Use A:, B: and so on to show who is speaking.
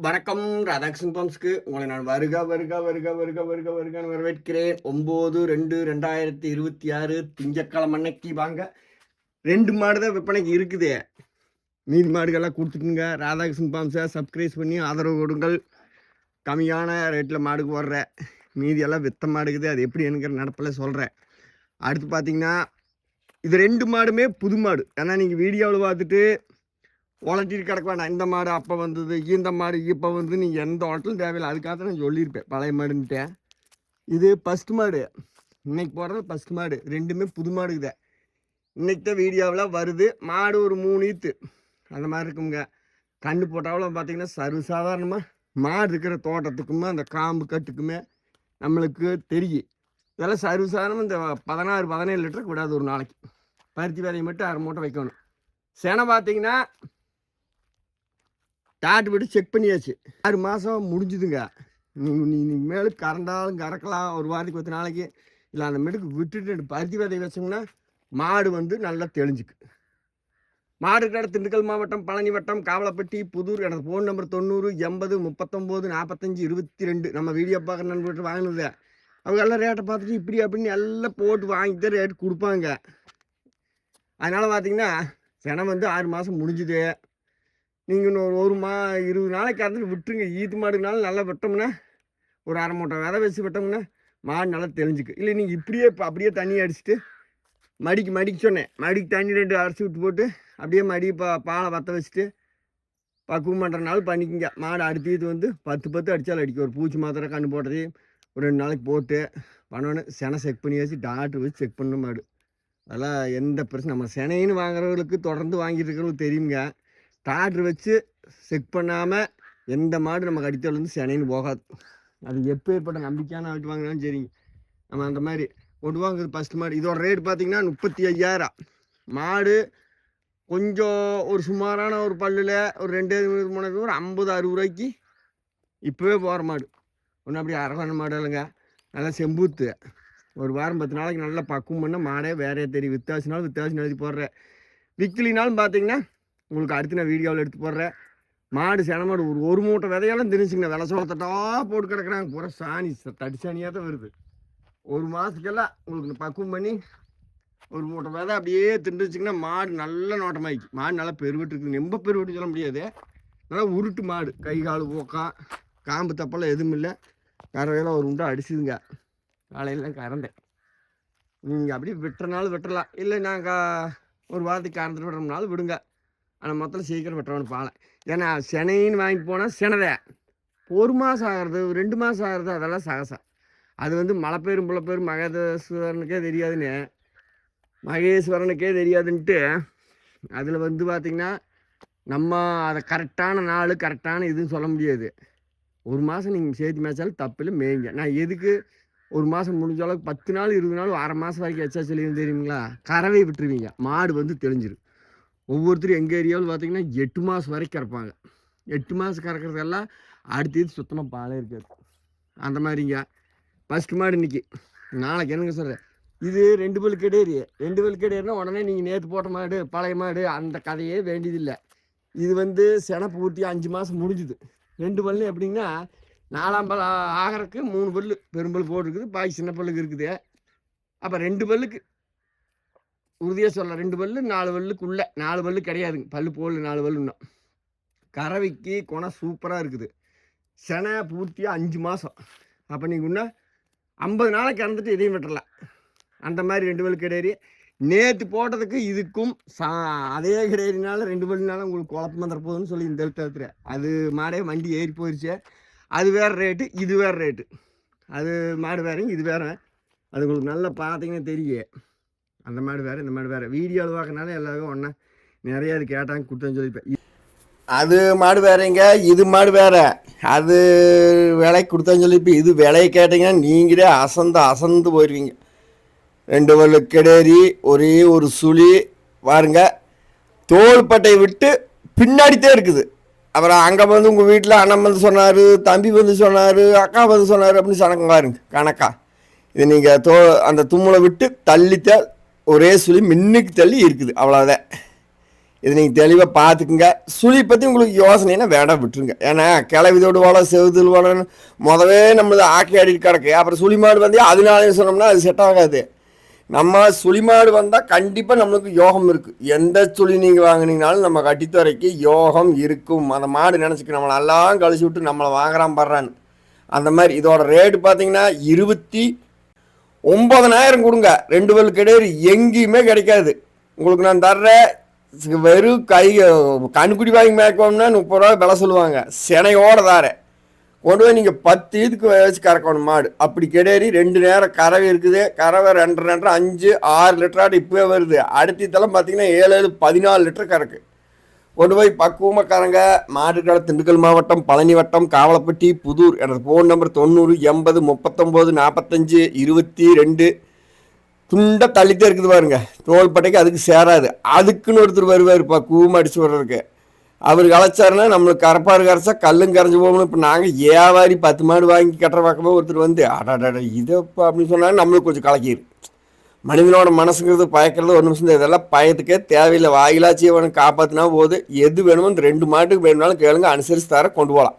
A: வணக்கம். ராதாகிருஷ்ணன் பம்ப்ஸ்க்கு உங்களை நான் வருகன்னு வரவேற்கிறேன். 9/2/2026 திங்கட்கிழமை அன்னைக்கு வாங்க. 2 மாடு தான் விற்பனைக்கு இருக்குது. மீதி மாடுகள்லாம் கொடுத்துட்டுங்க. ராதாகிருஷ்ணன் பம்ப்ஸை சப்ஸ்கிரைப் பண்ணி ஆதரவு கொடுங்கள். கம்மியான ரேட்டில் மாடுக்கு வர்ற மீதி எல்லாம் வித்த மாடுக்குது. அது எப்படி என்கிற நடப்பில் சொல்கிறேன். அடுத்து பார்த்தீங்கன்னா இது 2 மாடுமே புது மாடு. ஏன்னா நீங்கள் வீடியோவில் பார்த்துட்டு உலட்டிட்டு கிடக்க வேண்டாம். இந்த மாடு அப்போ வந்தது, இந்த மாடு இப்போ வந்து நீங்கள் எந்த ஹோட்டலும் தேவையில்லை. அதுக்காக நான் சொல்லியிருப்பேன் பழைய மாடுன்ட்டேன். இது ஃபஸ்ட்டு மாடு, இன்னைக்கு போடுறது ஃபஸ்ட்டு மாடு. 2மே புது மாடுக்குதே. இன்னைக்கு தான் வீடியோவில் வருது. மாடு ஒரு 3 ஈத்து அந்த மாதிரி இருக்குங்க. கண்ணு போட்டாலும் பார்த்தீங்கன்னா சர்வசாதாரணமாக மாடு இருக்கிற தோட்டத்துக்குமே அந்த காம்பு கட்டுக்குமே நம்மளுக்கு தெரியும். இதெல்லாம் சர்வசாதாரணமாக இந்த 16-17 லிட்டருக்கு விடாது ஒரு நாளைக்கு. பருத்தி வேலையை மட்டும் 1/2 மூட்டை வைக்கணும். செனை பார்த்தீங்கன்னா டாட்டு விட்டு செக் பண்ணியாச்சு. 6 மாதம் முடிஞ்சுதுங்க. நீங்கள் மேலும் கறந்தாலும் கறக்கலாம். ஒரு வாரத்துக்கு 10 நாளைக்கு இல்லை அந்த மெடுக்கு விட்டுட்டு பருத்தி விதை வச்சோம்னா மாடு வந்து நல்லா தெளிஞ்சுக்கு. மாடு கடை திண்டுக்கல் மாவட்டம், பழனி வட்டம், காவலப்பட்டி, புதூர். எனக்கு ஃபோன் நம்பர் 90 80 39 45 22. நம்ம வீடியோ பார்க்குற நண்பர்கிட்ட வாங்கினது. அவங்க எல்லாம் ரேட்டை பார்த்துட்டு இப்படி அப்படின்னு எல்லாம் போட்டு வாங்கிட்டு ரேட்டு கொடுப்பாங்க. அதனால் பார்த்தீங்கன்னா செனை வந்து 6 மாதம் முடிஞ்சுது. நீங்கள் இன்னும் ஒரு 20 நாளைக்கு கறந்துட்டு விட்டுருங்க. ஈத்து மாடுனாலும் நல்லா விட்டோம்னா ஒரு 1/2 மூட்டை விதை வச்சு விட்டோம்னா மாடு நல்லா தெளிஞ்சுக்கு. இல்லை நீங்கள் இப்படியே இப்போ அப்படியே தண்ணி அடிச்சுட்டு மடிக்கு சொன்னேன். மடிக்கு தண்ணி 2 அரைச்சி விட்டு போட்டு அப்படியே மடி பாலை வற்ற வச்சுட்டு பக்குவம் பண்ணுறனாலும் பண்ணிக்கங்க. மாடு அடுத்தது வந்து 10 அடித்தாலும் அடிக்கும். ஒரு பூச்சி மாத்திரை கண்ணு போட்டது ஒரு 2 நாளைக்கு போட்டு பண்ணணும். செனை செக் பண்ணியாச்சு. டாக்டர் வச்சு செக் பண்ண மாடு. அதெல்லாம் எந்த பிரச்சனை. நம்ம செனைன்னு வாங்குறவங்களுக்கு தொடர்ந்து வாங்கிட்டு இருக்கிறவங்களுக்கு தெரியுங்க. டாக்டர் வச்சு செக் பண்ணாமல் எந்த மாடு நமக்கு அடித்தால் வந்து செனைன்னு போகாது. அது எப்பேற்பட்ட நம்பிக்கையான ஆட்டு வாங்கினாலும் சரிங்க. நம்ம அந்த மாதிரி கொண்டு வாங்குறது ஃபஸ்ட்டு மாடு. இதோட ரேட் பார்த்திங்கன்னா 35,000. மாடு கொஞ்சம் ஒரு சுமாரான ஒரு பல்லில் ஒரு 2-3 ஒரு 50-60 ரூபாய்க்கு இப்போவே போகிற மாடு. ஒன்றும் அப்படி அரவான மாடு இல்லைங்க. நல்லா செம்பூத்து. ஒரு வாரம் 10 நாளைக்கு நல்லா பக்குவம் பண்ணால் மாடே வேறே தெரியும். வித்தாசினாலும் எழுதி போடுறேன். விற்கலினாலும் பார்த்தீங்கன்னா உங்களுக்கு அடுத்து நான் வீடியோவில் எடுத்து போடுறேன். மாடு சென மாடு ஒரு மூட்டை விதையெல்லாம் தெரிஞ்சுங்க. விலை சோளத்தட்டா போட்டு கிடக்குறாங்க. பூரா சாணி தடிசாணியாக தான் வருது. ஒரு மாதத்துக்கெல்லாம் உங்களுக்கு பக்குவம் பண்ணி ஒரு மூட்டை விதை அப்படியே திண்டுச்சிங்கன்னா மாடு நல்ல நோட்டமாயிக்கு. மாடு நல்லா பெருவிட்டு இருக்குது. ரொம்ப பெருவிட்டு சொல்ல முடியாது. நல்லா உருட்டு மாடு. கை கால் போக்கம் காம்பு தப்பெல்லாம் எதுவும் இல்லை. கறவையெல்லாம் ஒரு உண்டை அடிச்சுதுங்க. காலையில் கறந்தேன். நீங்கள் அப்படியே விட்டுறனாலும் விட்டுறலாம். இல்லை நாங்கள் ஒரு வாரத்துக்கு கறந்துட்டு விடுறோம்னாலும் விடுங்க. ஆனால் மொத்தம் சீக்கிரம் வெட்டுறவனு பாலை. ஏன்னா செனைன்னு வாங்கிட்டு போனால் செனதை 1 மாதம் ஆகிறது 2 மாதம் ஆகிறது அதெல்லாம் சகசம். அது வந்து மழை பேரும் புள்ள பேரும் மகேஸ்வரனுக்கே தெரியாதுன்ட்டு அதில் வந்து பார்த்திங்கன்னா நம்ம அதை கரெக்டான நாள் கரெக்டான இதுன்னு சொல்ல முடியாது. 1 மாதம் நீங்கள் சேர்த்து மேய்ச்சாலும் தப்பில்லை மேய்ங்க. நான் எதுக்கு 1 மாதம் முடிஞ்ச அளவுக்கு 10 நாள் 20 நாள் 1/2 மாதம் வரைக்கும் வச்சா சொல்லியும் தெரியுங்களா? கறவை விட்டுருவீங்க. மாடு வந்து தெளிஞ்சிடும். ஒவ்வொருத்தரும் எங்கள் ஏரியாவில் பார்த்தீங்கன்னா 8 மாதம் வரைக்கும் கறப்பாங்க. 8 மாதம் கறக்கிறதெல்லாம் அடுத்தது சுத்தமாக பாலே இருக்காது. அந்த மாதிரிங்க ஃபஸ்ட்டு மாடு இன்னைக்கு. நாளைக்கு என்னங்க சொல்கிறேன். இது 2 பல் கிடையாது. 2 பல் கிடையாதுன்னா உடனே நீங்கள் நேற்று போட்ட மாடு பழைய மாடு அந்த கதையே வேண்டியதில்லை. இது வந்து செனை பூர்த்தி 5 மாதம் முடிஞ்சுது. 2 பல்லு எப்படின்னா 4ஆம் பல் ஆகிறதுக்கு 3 பல்லு பெரும்பல் போட்டுருக்குது. பாக்கி சின்ன பல்லுக்கு இருக்குது. அப்போ 2 பல்லுக்கு உறுதியாக சொல்லலாம். 2 பல்லு 4 பல்லுக்குள்ளே. 4 பல்லு கிடையாதுங்க. பல்லு போடல 4 பல்லு இன்னும். கறவைக்கு குணம் சூப்பராக இருக்குது. செனை பூர்த்தியாக 5 மாதம். அப்போ நீங்கள் இன்னும் 50 நாளைக்கு கறந்துட்டு இதையும் விட்டுறலாம். அந்த மாதிரி 2 பல்லு கிடையாது. நேற்று போட்டதுக்கு இதுக்கும் அதே கிடையாதுனால 2 பல்லுனால உங்களுக்கு குழப்பம் வந்துட போகுதுன்னு சொல்லி இந்த எழுத்துறேன். அது மாடே வண்டி ஏறி போயிடுச்சு. அது வேறு ரேட்டு, இது வேறு ரேட்டு. அது மாடு வேறுங்க, இது வேறு. அது உங்களுக்கு நல்லா பார்த்தீங்கன்னா தெரியும். அந்த மாடு வேறு, இந்த மாடு வேறு. வீடியோவில் பார்க்கறனால எல்லாருக்கும் ஒன்றா நிறையா அது கேட்டாங்க கொடுத்தேன்னு சொல்லிப்பேன். அது மாடு வேறேங்க, இது மாடு வேறு. அது விலைக்கு கொடுத்தேன்னு சொல்லிப்பேன். இது விலையை கேட்டிங்கன்னா நீங்களே அசந்து போயிடுவீங்க. 2 பல்லு கிடேரி, ஒரே ஒரு சுழி பாருங்க. தோள்பட்டை விட்டு பின்னாடித்தே இருக்குது. அப்புறம் அங்கே வந்து உங்கள் வீட்டில் அண்ணன் வந்து சொன்னார், தம்பி வந்து சொன்னார், அக்கா வந்து சொன்னார் அப்படின்னு சொன்னாங்க பாருங்க கணக்கா. இது நீங்கள் அந்த தும்முளை விட்டு தள்ளித்த ஒரே சுழி மின்னுக்கு தள்ளி இருக்குது. அவ்வளோதான். இது நீங்கள் தெளிவாக பார்த்துக்குங்க. சுழி பற்றி உங்களுக்கு யோசனைன்னா வேண்டாம் விட்டுருங்க. ஏன்னா கிளவிதோடு வாழ செவுதல் வாழன்னு முதவே நம்மளது ஆக்கி ஆடிட்டு கிடக்கு. அப்புறம் சுழி மாடு வந்து அதனாலே சொன்னோம்னா அது செட் ஆகாது. நம்ம சுழி மாடு வந்தால் கண்டிப்பாக நம்மளுக்கு யோகம் இருக்குது. எந்த சுழி நீங்கள் வாங்கினீங்கனாலும் நம்ம கட்டித்துறைக்கு யோகம் இருக்கும். அந்த மாடு நினச்சிக்க நம்மளெல்லாம் கழிச்சு விட்டு நம்மளை வாங்குறான் படுறான்னு. அந்த மாதிரி இதோட ரேட்டு பார்த்தீங்கன்னா 29,000 கொடுங்க. 2 பல் கிடையாது, எங்கேயுமே கிடைக்காது. உங்களுக்கு நான் தர்றேன். வெறும் கண்ணுக்குடி வாங்கி மேய்க்கணும்னா 30 ரூபா விலை சொல்லுவாங்க. சினையோட தாரேன். கொண்டு போய் நீங்கள் 10 இதுக்கு வச்சு கறக்கணும் மாடு. அப்படி கிடையாது. 2 நேரம் கறவை இருக்குது. கறவை 2.5 5 6 லிட்டராட்டு இப்போவே வருது. அடுத்ததெல்லாம் பார்த்தீங்கன்னா 7 14 லிட்டர் கறக்கு. கொண்டு போய் பக்குவமாக கறங்க. மாட்டுக்கடை திண்டுக்கல் மாவட்டம், பழனி வட்டம், காவலப்பட்டி, புதூர். எனது ஃபோன் நம்பர் 90 80 39 45 22. துண்டை தள்ளித்தே இருக்குது பாருங்க. தோள்பட்டைக்கு அதுக்கு சேராது. அதுக்குன்னு ஒருத்தர் வருவார் பக்குவமாக அடிச்சு வர்றதுக்கு. அவர் கலைச்சாருன்னா நம்மளுக்கு கரப்பாறு கரைச்சா கல்லும் கரைஞ்சி போகணும். இப்போ நாங்கள் ஏவாரி 10 மாடு வாங்கி கட்டுற பக்கமாக ஒருத்தர் வந்து அடாடா இதப்பா அப்படின்னு சொன்னாலும் நம்மளுக்கு கொஞ்சம் கலக்கிடு. மனிதனோட மனசுங்கிறது பயக்கிறது ஒரு நிமிஷம். இதெல்லாம் பயத்துக்கே தேவையில்லை. வாயிலாச்சி அவனை காப்பாற்றினா போது. எது வேணுமோ இந்த 2 மாட்டுக்கு வேணும்னாலும் கேளுங்க, அனுசரித்து தர கொண்டு போகலாம்.